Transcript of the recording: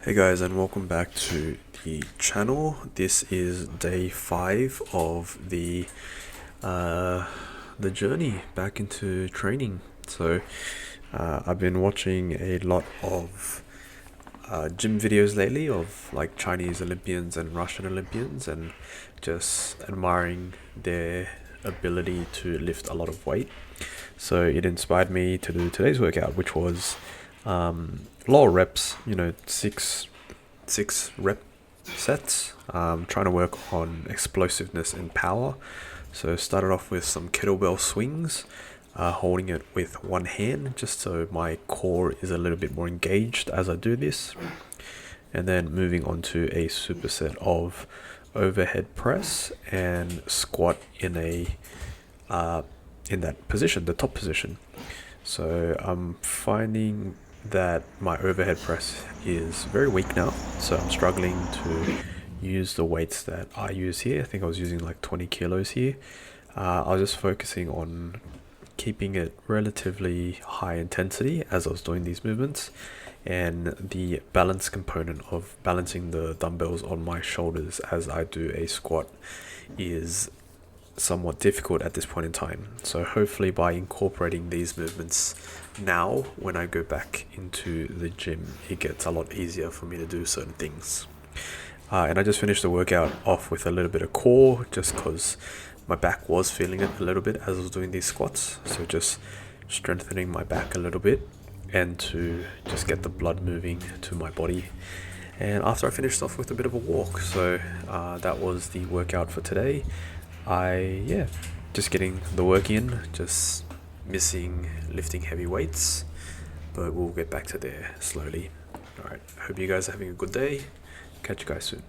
Hey guys, and welcome back to the channel. This is day 5 of the journey back into training. So I've been watching a lot of gym videos lately of like Chinese Olympians and Russian Olympians, and just admiring their ability to lift a lot of weight. So it inspired me to do today's workout, which was lower reps, six rep sets, trying to work on explosiveness and power. So started off with some kettlebell swings, holding it with one hand just so my core is a little bit more engaged as I do this, and then moving on to a superset of overhead press and squat in that position, the top position. So I'm finding that my overhead press is very weak now, so I'm struggling to use the weights that I use here. I think I was using like 20 kilos here. I was just focusing on keeping it relatively high intensity as I was doing these movements, and the balance component of balancing the dumbbells on my shoulders as I do a squat is somewhat difficult at this point in time. So hopefully by incorporating these movements now, when I go back into the gym, it gets a lot easier for me to do certain things. And I just finished the workout off with a little bit of core, just because my back was feeling it a little bit as I was doing these squats. So just strengthening my back a little bit and to just get the blood moving to my body. And after I finished off with a bit of a walk, so that was the workout for today. Just getting the work in, just missing lifting heavy weights, but we'll get back to there slowly. Alright, hope you guys are having a good day. Catch you guys soon.